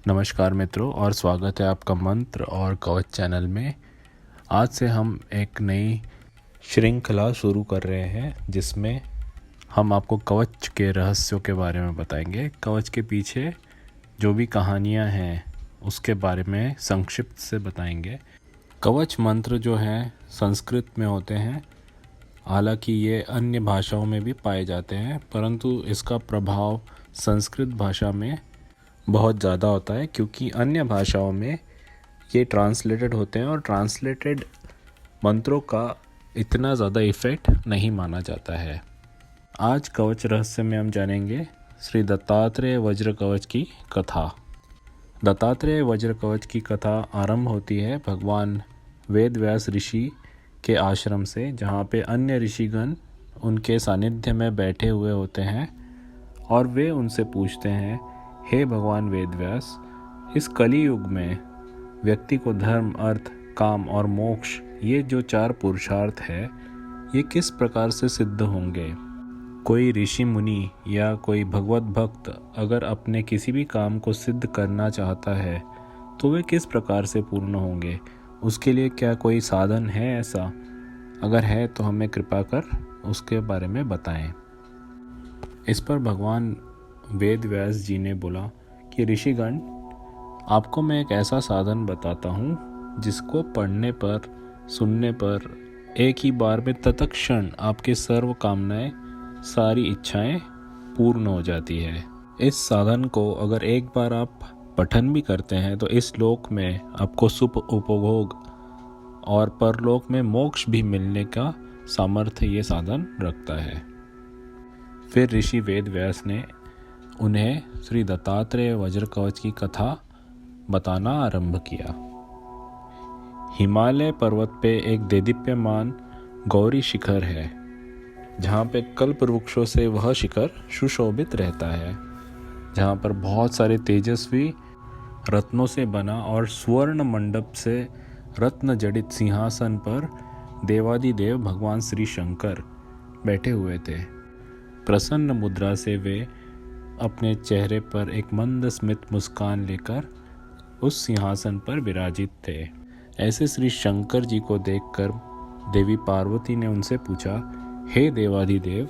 नमस्कार मित्रों और स्वागत है आपका मंत्र और कवच चैनल में। आज से हम एक नई श्रृंखला शुरू कर रहे हैं जिसमें हम आपको कवच के रहस्यों के बारे में बताएंगे। कवच के पीछे जो भी कहानियाँ हैं उसके बारे में संक्षिप्त से बताएंगे। कवच मंत्र जो हैं संस्कृत में होते हैं, हालांकि ये अन्य भाषाओं में भी पाए जाते हैं, परंतु इसका प्रभाव संस्कृत भाषा में बहुत ज़्यादा होता है क्योंकि अन्य भाषाओं में ये ट्रांसलेटेड होते हैं और ट्रांसलेटेड मंत्रों का इतना ज़्यादा इफ़ेक्ट नहीं माना जाता है। आज कवच रहस्य में हम जानेंगे श्री दत्तात्रेय वज्र कवच की कथा। दत्तात्रेय वज्र कवच की कथा आरंभ होती है भगवान वेदव्यास ऋषि के आश्रम से, जहाँ पे अन्य ऋषिगण उनके सानिध्य में बैठे हुए होते हैं और वे उनसे पूछते हैं, हे भगवान वेदव्यास, इस कली युग में व्यक्ति को धर्म, अर्थ, काम और मोक्ष, ये जो 4 पुरुषार्थ है, ये किस प्रकार से सिद्ध होंगे? कोई ऋषि मुनि या कोई भगवत भक्त अगर अपने किसी भी काम को सिद्ध करना चाहता है तो वे किस प्रकार से पूर्ण होंगे? उसके लिए क्या कोई साधन है ऐसा? अगर है तो हमें कृपा कर उसके बारे में बताएं। इस पर भगवान वेद व्यास जी ने बोला कि ऋषिगण, आपको मैं एक ऐसा साधन बताता हूँ जिसको पढ़ने पर, सुनने पर एक ही बार में तत्क्षण आपके सर्व कामनाएं, सारी इच्छाएं पूर्ण हो जाती है। इस साधन को अगर एक बार आप पठन भी करते हैं तो इस लोक में आपको सुख उपभोग और परलोक में मोक्ष भी मिलने का सामर्थ्य ये साधन रखता है। फिर ऋषि वेद व्यास ने उन्हें श्री दत्तात्रेय वज्र कवच की कथा बताना आरंभ किया। हिमालय पर्वत पे एक देदीप्यमान गौरी शिखर है, जहाँ पे कल्प वृक्षों से वह शिखर सुशोभित रहता है, जहाँ पर बहुत सारे तेजस्वी रत्नों से बना और स्वर्ण मंडप से रत्न जड़ित सिंहासन पर देवादिदेव भगवान श्री शंकर बैठे हुए थे। प्रसन्न मुद्रा से वे अपने चेहरे पर एक मंद स्मित मुस्कान लेकर उस सिंहासन पर विराजित थे। ऐसे श्री शंकर जी को देखकर देवी पार्वती ने उनसे पूछा, हे देवाधिदेव,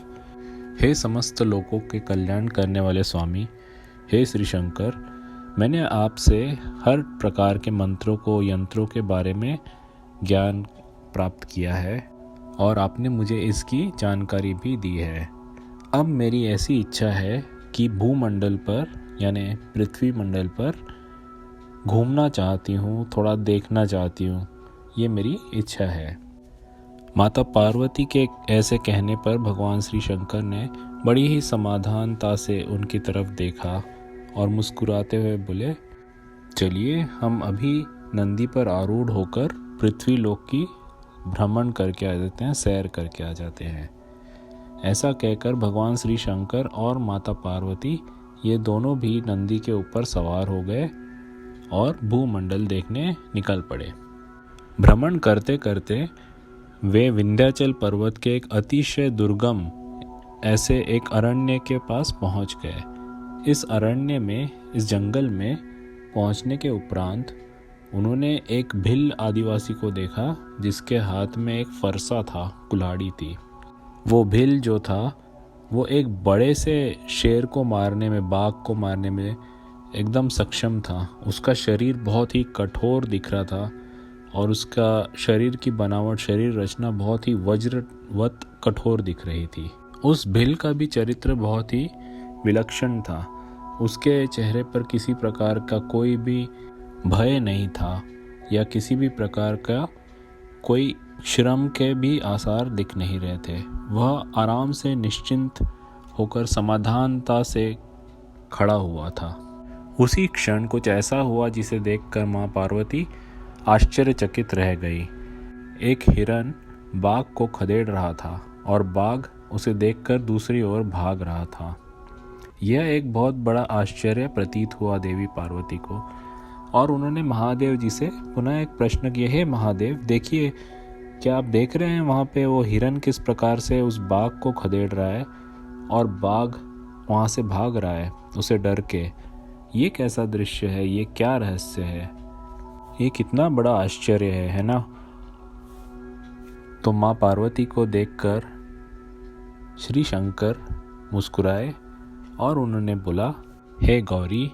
हे समस्त लोकों के कल्याण करने वाले स्वामी, हे श्री शंकर, मैंने आपसे हर प्रकार के मंत्रों को, यंत्रों के बारे में ज्ञान प्राप्त किया है और आपने मुझे इसकी जानकारी भी दी है। अब मेरी ऐसी इच्छा है कि भूमंडल पर यानी पृथ्वी मंडल पर घूमना चाहती हूँ, थोड़ा देखना चाहती हूँ, ये मेरी इच्छा है। माता पार्वती के ऐसे कहने पर भगवान श्री शंकर ने बड़ी ही समाधानता से उनकी तरफ देखा और मुस्कुराते हुए बोले, चलिए हम अभी नंदी पर आरूढ़ होकर पृथ्वी लोक की भ्रमण करके आ जाते हैं, सैर करके आ जाते हैं। ऐसा कहकर भगवान श्री शंकर और माता पार्वती ये दोनों भी नंदी के ऊपर सवार हो गए और भूमंडल देखने निकल पड़े। भ्रमण करते करते वे विंध्याचल पर्वत के एक अतिशय दुर्गम ऐसे एक अरण्य के पास पहुंच गए। इस अरण्य में, इस जंगल में पहुंचने के उपरांत उन्होंने एक भिल्ल आदिवासी को देखा जिसके हाथ में एक फरसा था, कुल्हाड़ी थी। वो भिल्ल जो था वो एक बड़े से शेर को मारने में, बाघ को मारने में एकदम सक्षम था। उसका शरीर बहुत ही कठोर दिख रहा था और उसका शरीर की बनावट, शरीर रचना बहुत ही वज्रवत कठोर दिख रही थी। उस भिल्ल का भी चरित्र बहुत ही विलक्षण था। उसके चेहरे पर किसी प्रकार का कोई भी भय नहीं था या किसी भी प्रकार का कोई श्रम के भी आसार दिख नहीं रहे थे। वह आराम से निश्चिंत होकर समाधानता से खड़ा हुआ था। उसी क्षण कुछ ऐसा हुआ जिसे देखकर माँ पार्वती आश्चर्यचकित रह गई। एक हिरन बाघ को खदेड़ रहा था और बाघ उसे देखकर दूसरी ओर भाग रहा था। यह एक बहुत बड़ा आश्चर्य प्रतीत हुआ देवी पार्वती को और उन्होंने महादेव जी से पुनः एक प्रश्न किया, हे महादेव, देखिए, क्या आप देख रहे हैं वहाँ पे वो हिरन किस प्रकार से उस बाघ को खदेड़ रहा है और बाघ वहाँ से भाग रहा है उसे डर के। ये कैसा दृश्य है, ये क्या रहस्य है, ये कितना बड़ा आश्चर्य है ना। तो माँ पार्वती को देखकर श्री शंकर मुस्कुराए और उन्होंने बोला, हे गौरी,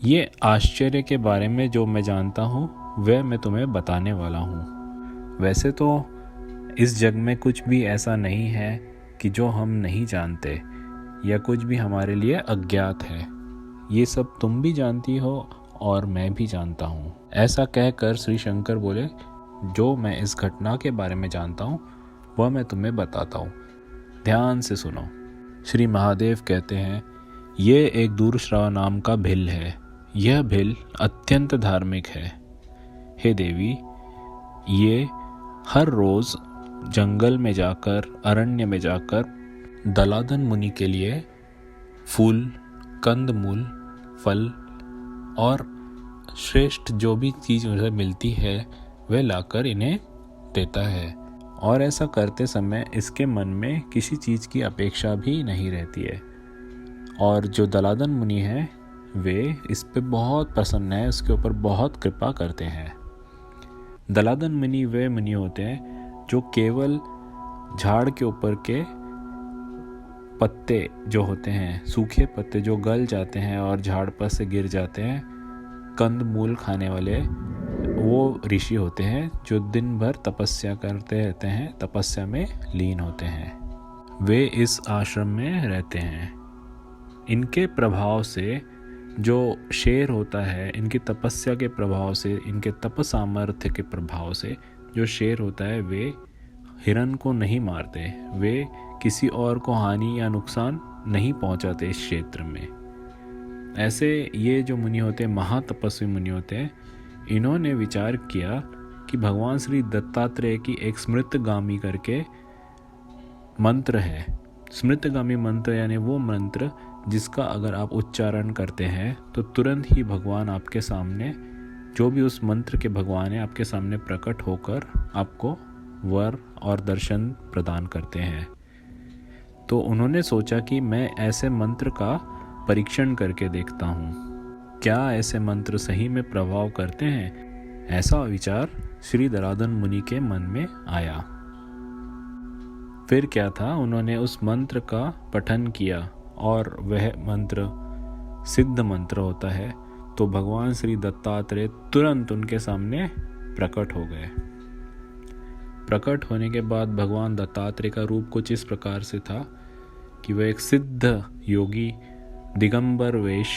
ये आश्चर्य के बारे में जो मैं जानता हूँ वह मैं तुम्हें बताने वाला हूँ। वैसे तो इस जग में कुछ भी ऐसा नहीं है कि जो हम नहीं जानते या कुछ भी हमारे लिए अज्ञात है। ये सब तुम भी जानती हो और मैं भी जानता हूँ। ऐसा कहकर श्री शंकर बोले, जो मैं इस घटना के बारे में जानता हूँ वह मैं तुम्हें बताता हूँ, ध्यान से सुनो। श्री महादेव कहते हैं, ये एक दूरश्रवा नाम का भिल है। यह भिल अत्यंत धार्मिक है। हे देवी, ये हर रोज जंगल में जाकर, अरण्य में जाकर दलादन मुनि के लिए फूल, कंदमूल, फल और श्रेष्ठ जो भी चीज़ उसे मिलती है वह लाकर इन्हें देता है। और ऐसा करते समय इसके मन में किसी चीज़ की अपेक्षा भी नहीं रहती है। और जो दलादन मुनि हैं वे इस पे बहुत प्रसन्न है, उसके ऊपर बहुत कृपा करते हैं। दलादन मुनि वे मुनि होते हैं जो केवल झाड़ के ऊपर के पत्ते जो होते हैं, सूखे पत्ते जो गल जाते हैं और झाड़ पर से गिर जाते हैं, कंद मूल खाने वाले वो ऋषि होते हैं जो दिन भर तपस्या करते रहते हैं, तपस्या में लीन होते हैं। वे इस आश्रम में रहते हैं। इनके प्रभाव से जो शेर होता है, इनकी तपस्या के प्रभाव से, इनके तप सामर्थ्य के प्रभाव से जो शेर होता है वे हिरन को नहीं मारते, वे किसी और को हानि या नुकसान नहीं पहुंचाते इस क्षेत्र में। ऐसे ये जो मुनि होते हैं, महातपस्वी मुनि होते हैं, इन्होंने विचार किया कि भगवान श्री दत्तात्रेय की एक स्मृतगामी करके मंत्र है। स्मृतगामी मंत्र यानी वो मंत्र जिसका अगर आप उच्चारण करते हैं तो तुरंत ही भगवान आपके सामने, जो भी उस मंत्र के भगवान है, आपके सामने प्रकट होकर आपको वर और दर्शन प्रदान करते हैं। तो उन्होंने सोचा कि मैं ऐसे मंत्र का परीक्षण करके देखता हूँ, क्या ऐसे मंत्र सही में प्रभाव करते हैं। ऐसा विचार श्री दलादन मुनि के मन में आया। फिर क्या था, उन्होंने उस मंत्र का पठन किया और वह मंत्र सिद्ध मंत्र होता है। तो भगवान श्री दत्तात्रेय तुरंत उनके सामने प्रकट हो गए। प्रकट होने के बाद भगवान दत्तात्रेय का रूप कुछ इस प्रकार से था कि वह एक सिद्ध योगी दिगंबर वेश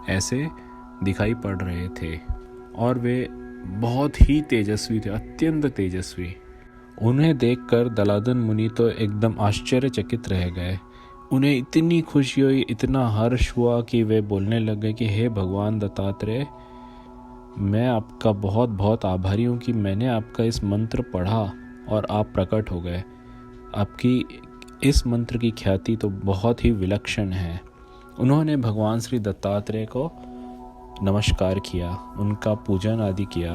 ऐसे दिखाई पड़ रहे थे और वे बहुत ही तेजस्वी थे, अत्यंत तेजस्वी। उन्हें देखकर दलादन मुनि तो एकदम आश्चर्यचकित रह गए। उन्हें इतनी खुशी हुई, इतना हर्ष हुआ कि वे बोलने लगे कि हे भगवान दत्तात्रेय, मैं आपका बहुत बहुत आभारी हूँ कि मैंने आपका इस मंत्र पढ़ा और आप प्रकट हो गए। आपकी इस मंत्र की ख्याति तो बहुत ही विलक्षण है। उन्होंने भगवान श्री दत्तात्रेय को नमस्कार किया, उनका पूजन आदि किया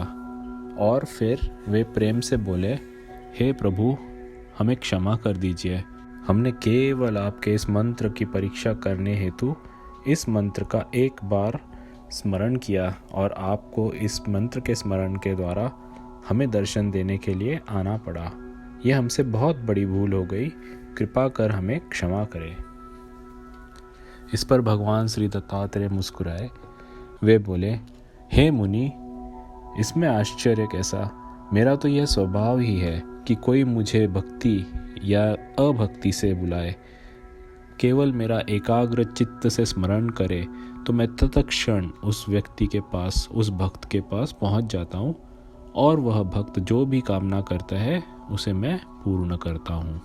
और फिर वे प्रेम से बोले, हे प्रभु, हमें क्षमा कर दीजिए। हमने केवल आपके इस मंत्र की परीक्षा करने हेतु इस मंत्र का एक बार स्मरण किया और आपको इस मंत्र के स्मरण के द्वारा हमें दर्शन देने के लिए आना पड़ा। यह हमसे बहुत बड़ी भूल हो गई, कृपा कर हमें क्षमा करें। इस पर भगवान श्री दत्तात्रेय मुस्कुराए। वे बोले, हे मुनि, इसमें आश्चर्य कैसा, मेरा तो यह स्वभाव ही है कि कोई मुझे भक्ति या अभक्ति से बुलाए, केवल मेरा एकाग्र चित्त से स्मरण करे तो मैं तत्क्षण उस व्यक्ति के पास, उस भक्त के पास पहुंच जाता हूं और वह भक्त जो भी कामना करता है उसे मैं पूर्ण करता हूं।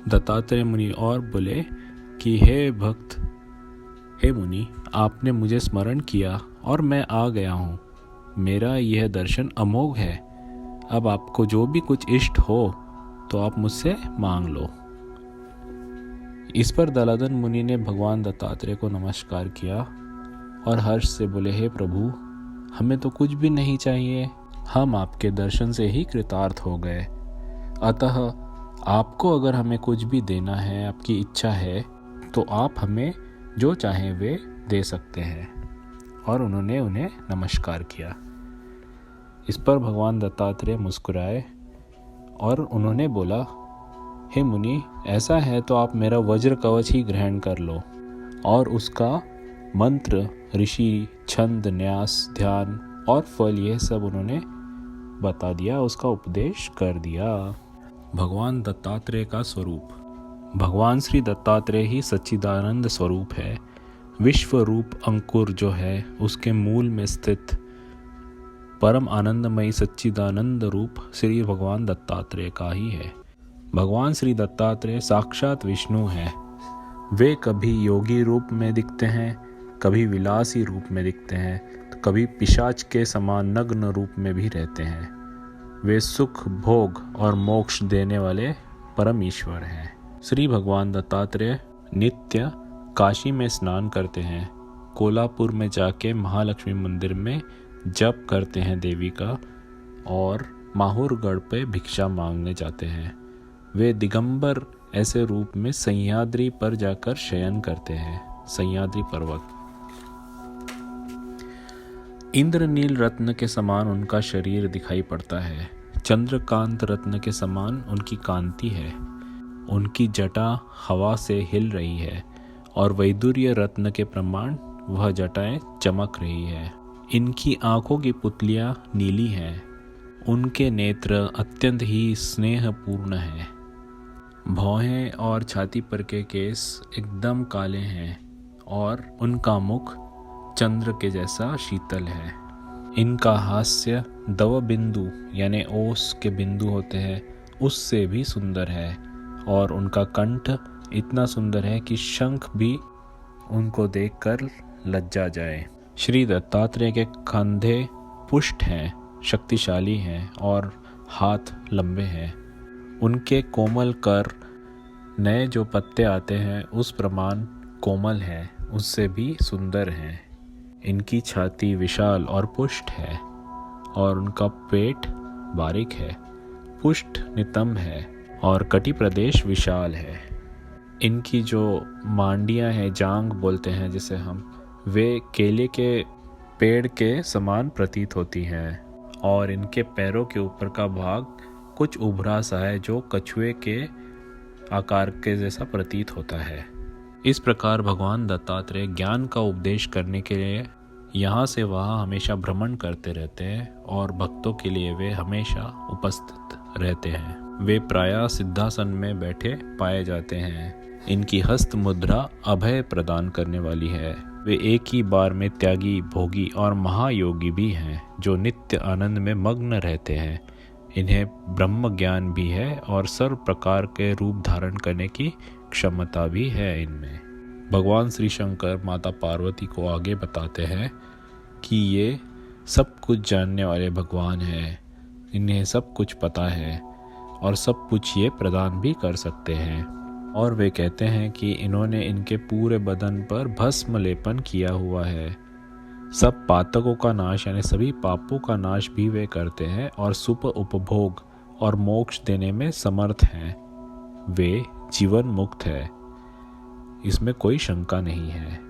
दत्तात्रेय मुनि और बोले कि हे भक्त, हे मुनि, आपने मुझे स्मरण किया और मैं आ गया हूं। मेरा यह दर्शन अमोघ है। अब आपको जो भी कुछ इष्ट हो तो आप मुझसे मांग लो। इस पर दलादन मुनि ने भगवान दत्तात्रेय को नमस्कार किया और हर्ष से बोले, हे प्रभु, हमें तो कुछ भी नहीं चाहिए, हम आपके दर्शन से ही कृतार्थ हो गए। अतः आपको अगर हमें कुछ भी देना है, आपकी इच्छा है, तो आप हमें जो चाहें वे दे सकते हैं। और उन्होंने उन्हें नमस्कार किया। इस पर भगवान दत्तात्रेय मुस्कुराए और उन्होंने बोला, हे मुनि, ऐसा है तो आप मेरा वज्र कवच ही ग्रहण कर लो। और उसका मंत्र, ऋषि, छंद, न्यास, ध्यान और फल, यह सब उन्होंने बता दिया, उसका उपदेश कर दिया। भगवान दत्तात्रेय का स्वरूप। भगवान श्री दत्तात्रेय ही सच्चिदानंद स्वरूप है। विश्व रूप अंकुर जो है, उसके मूल में स्थित परम आनंदमयी सच्चिदानंद रूप श्री भगवान दत्तात्रेय का ही है। भगवान श्री दत्तात्रेय साक्षात विष्णु हैं। वे कभी योगी रूप में दिखते हैं, कभी विलासी रूप में दिखते हैं, तो कभी पिशाच के समान नग्न रूप में भी रहते हैं। वे सुख, भोग और मोक्ष देने वाले परम ईश्वर हैं। श्री भगवान दत्तात्रेय नित्य काशी में स्नान करते हैं, कोल्हापुर में जाके महालक्ष्मी मंदिर में जप करते हैं देवी का, और माहुरगढ़ पे भिक्षा मांगने जाते हैं। वे दिगंबर ऐसे रूप में सह्याद्री पर जाकर शयन करते हैं, सह्याद्री पर्वत। इंद्रनील रत्न के समान उनका शरीर दिखाई पड़ता है। चंद्रकांत रत्न के समान उनकी कांति है। उनकी जटा हवा से हिल रही है और वैदुर्य रत्न के प्रमाण वह जटाएं चमक रही है। इनकी आंखों की पुतलियां नीली हैं। उनके नेत्र अत्यंत ही स्नेहपूर्ण हैं। भौहें और छाती पर के केस एकदम काले हैं और उनका मुख चंद्र के जैसा शीतल है। इनका हास्य दव बिंदु यानी ओस के बिंदु होते हैं, उससे भी सुंदर है। और उनका कंठ इतना सुंदर है कि शंख भी उनको देखकर लज्जा जाए। श्री दत्तात्रेय के कंधे पुष्ट हैं, शक्तिशाली हैं और हाथ लंबे हैं। उनके कोमल कर नए जो पत्ते आते हैं उस प्रमाण कोमल हैं, उससे भी सुंदर हैं। इनकी छाती विशाल और पुष्ट है और उनका पेट बारीक है, पुष्ट नितंब है और कटी प्रदेश विशाल है। इनकी जो मांडियां हैं, जांग बोलते हैं जिसे हम, वे केले के पेड़ के समान प्रतीत होती हैं। और इनके पैरों के ऊपर का भाग कुछ उभरा सा है जो कछुए के आकार के जैसा प्रतीत होता है। इस प्रकार भगवान दत्तात्रेय ज्ञान का उपदेश करने के लिए यहाँ से वहाँ हमेशा भ्रमण करते रहते हैं और भक्तों के लिए वे हमेशा उपस्थित रहते हैं। वे प्रायः सिद्धासन में बैठे पाए जाते हैं। इनकी हस्त मुद्रा अभय प्रदान करने वाली है। वे एक ही बार में त्यागी, भोगी और महायोगी भी हैं जो नित्य आनंद में मग्न रहते हैं। इन्हें ब्रह्म ज्ञान भी है और सर्व प्रकार के रूप धारण करने की क्षमता भी है इनमें। भगवान श्री शंकर माता पार्वती को आगे बताते हैं कि ये सब कुछ जानने वाले भगवान हैं, इन्हें सब कुछ पता है और सब कुछ ये प्रदान भी कर सकते हैं। और वे कहते हैं कि इन्होंने इनके पूरे बदन पर भस्म लेपन किया हुआ है। सब पातकों का नाश यानी सभी पापों का नाश भी वे करते हैं और सुख उपभोग और मोक्ष देने में समर्थ हैं। वे जीवन मुक्त है, इसमें कोई शंका नहीं है।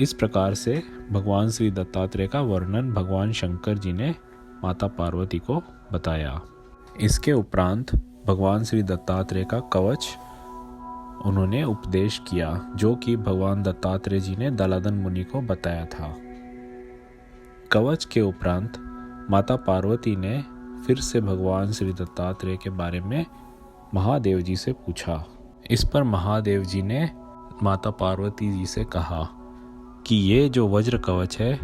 इस प्रकार से भगवान श्री दत्तात्रेय का वर्णन भगवान शंकर जी ने माता पार्वती को बताया। इसके उपरांत भगवान श्री दत्तात्रेय का कवच उन्होंने उपदेश किया जो कि भगवान दत्तात्रेय जी ने दलादन मुनि को बताया था। कवच के उपरांत माता पार्वती ने फिर से भगवान श्री दत्तात्रेय के बारे में महादेव जी से पूछा। इस पर महादेव जी ने माता पार्वती जी से कहा कि ये जो वज्र कवच है,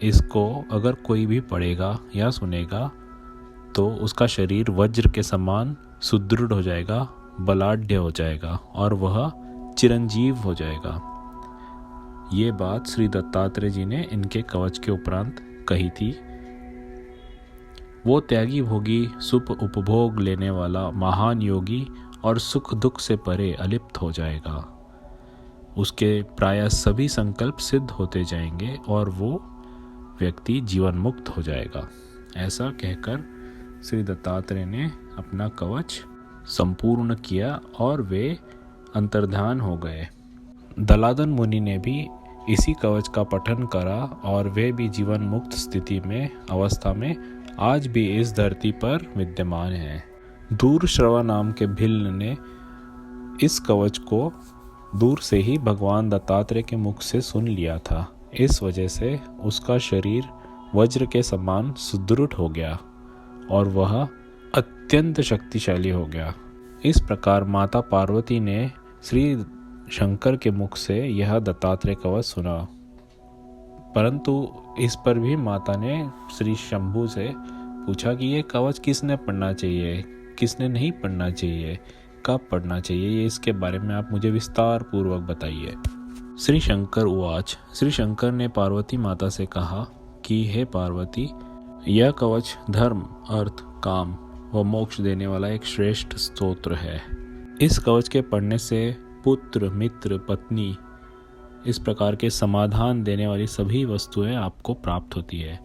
इसको अगर कोई भी पढ़ेगा या सुनेगा तो उसका शरीर वज्र के समान सुदृढ़ हो जाएगा, बलाढ्य हो जाएगा और वह चिरंजीव हो जाएगा। ये बात श्री दत्तात्रेय जी ने इनके कवच के उपरांत कही थी। वो त्यागी, भोगी, सुख उपभोग लेने वाला महान योगी और सुख दुख से परे अलिप्त हो जाएगा। उसके प्रायः सभी संकल्प सिद्ध होते जाएंगे और वो व्यक्ति जीवन मुक्त हो जाएगा। ऐसा कहकर श्री दत्तात्रेय ने अपना कवच संपूर्ण किया और वे अंतर्धान हो गए। दलादन मुनि ने भी इसी कवच का पठन करा और वे भी जीवन मुक्त स्थिति में अवस्था में आज भी इस धरती पर विद्यमान हैं। दूरश्रवा नाम के भिल्ल ने इस कवच को दूर से ही भगवान दत्तात्रेय के मुख से सुन लिया था। इस वजह से उसका शरीर वज्र के समान सुदृढ़ हो गया और वह अत्यंत शक्तिशाली हो गया। इस प्रकार माता पार्वती ने श्री शंकर के मुख से यह दत्तात्रेय कवच सुना, परंतु इस पर भी माता ने श्री शंभु से पूछा कि ये कवच किसने पढ़ना चाहिए, किसने नहीं पढ़ना चाहिए, कब पढ़ना चाहिए, ये इसके बारे में आप मुझे विस्तार पूर्वक बताइए। श्री शंकर उवाच। श्री शंकर ने पार्वती माता से कहा कि हे पार्वती, यह कवच धर्म, अर्थ, काम व मोक्ष देने वाला एक श्रेष्ठ स्तोत्र है। इस कवच के पढ़ने से पुत्र, मित्र, पत्नी इस प्रकार के समाधान देने वाली सभी वस्तुएं आपको प्राप्त होती है।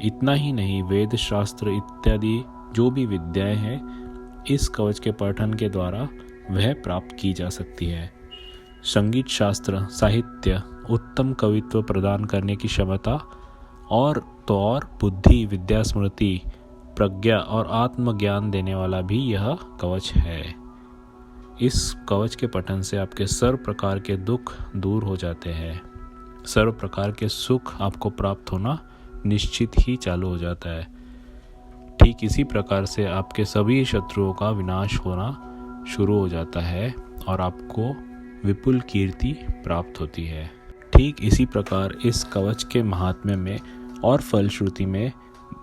इतना ही नहीं, वेद शास्त्र इत्यादि जो भी विद्याएं हैं इस कवच के पठन के द्वारा वह प्राप्त की जा सकती है। संगीत शास्त्र, साहित्य, उत्तम कवित्व प्रदान करने की क्षमता और तो और बुद्धि, विद्या, स्मृति, प्रज्ञा और आत्मज्ञान देने वाला भी यह कवच है। इस कवच के पठन से आपके सर्व प्रकार के दुख दूर हो जाते हैं, सर्व प्रकार के सुख आपको प्राप्त होना निश्चित ही चालू हो जाता है। ठीक इसी प्रकार से आपके सभी शत्रुओं का विनाश होना शुरू हो जाता है और आपको विपुल कीर्ति प्राप्त होती है। ठीक इसी प्रकार इस कवच के महात्म्य में और फलश्रुति में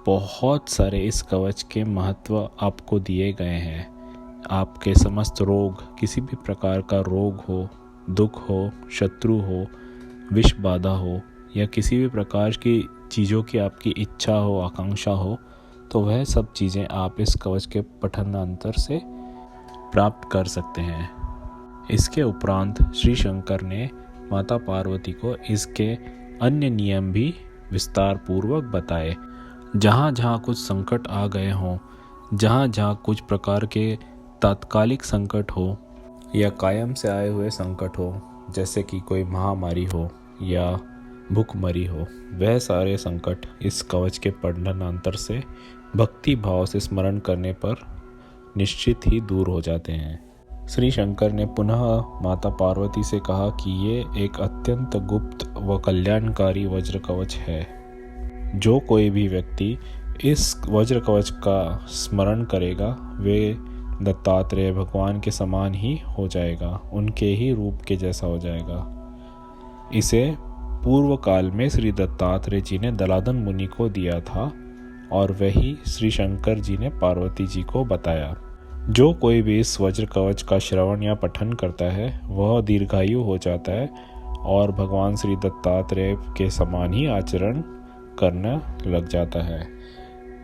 बहुत सारे इस कवच के महत्व आपको दिए गए हैं। आपके समस्त रोग, किसी भी प्रकार का रोग हो, दुख हो, शत्रु हो, विष बाधा हो या किसी भी प्रकार की चीज़ों की आपकी इच्छा हो, आकांक्षा हो, तो वह सब चीज़ें आप इस कवच के पठनांतर से प्राप्त कर सकते हैं। इसके उपरांत श्री शंकर ने माता पार्वती को इसके अन्य नियम भी विस्तार पूर्वक बताए। जहाँ जहाँ कुछ संकट आ गए हों, जहाँ जहाँ कुछ प्रकार के तात्कालिक संकट हो या कायम से आए हुए संकट हो, जैसे कि कोई महामारी हो या भूखमरी हो, वह सारे संकट इस कवच के पठनांतर से भक्ति भाव से स्मरण करने पर निश्चित ही दूर हो जाते हैं। श्री शंकर ने पुनः माता पार्वती से कहा कि ये एक अत्यंत गुप्त व कल्याणकारी वज्र कवच है। जो कोई भी व्यक्ति इस वज्र कवच का स्मरण करेगा वे दत्तात्रेय भगवान के समान ही हो जाएगा, उनके ही रूप के जैसा हो जाएगा। इसे पूर्व काल में श्री दत्तात्रेय जी ने दलादन मुनि को दिया था और वही श्री शंकर जी ने पार्वती जी को बताया। जो कोई भी इस वज्र कवच का श्रवण या पठन करता है वह दीर्घायु हो जाता है और भगवान श्री दत्तात्रेय के समान ही आचरण करने लग जाता है।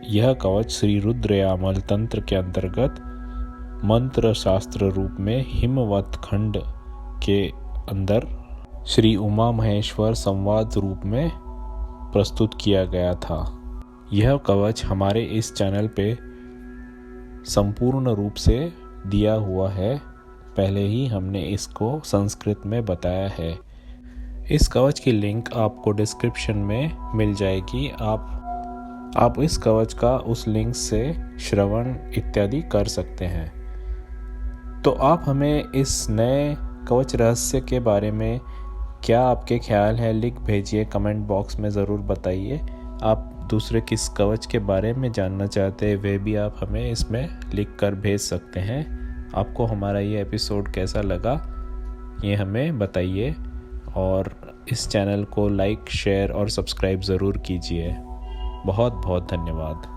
यह कवच श्री रुद्रयामल तंत्र के अंतर्गत मंत्र शास्त्र रूप में हिमवत खंड के अंदर श्री उमा महेश्वर संवाद रूप में प्रस्तुत किया गया था। यह कवच हमारे इस चैनल पे संपूर्ण रूप से दिया हुआ है, पहले ही हमने इसको संस्कृत में बताया है। इस कवच की लिंक आपको डिस्क्रिप्शन में मिल जाएगी। आप इस कवच का उस लिंक से श्रवण इत्यादि कर सकते हैं। तो आप हमें इस नए कवच रहस्य के बारे में क्या आपके ख्याल है लिख भेजिए, कमेंट बॉक्स में ज़रूर बताइए। आप दूसरे किस कवच के बारे में जानना चाहते हैं वे भी आप हमें इसमें लिख कर भेज सकते हैं। आपको हमारा ये एपिसोड कैसा लगा ये हमें बताइए और इस चैनल को लाइक, शेयर और सब्सक्राइब ज़रूर कीजिए। बहुत बहुत धन्यवाद।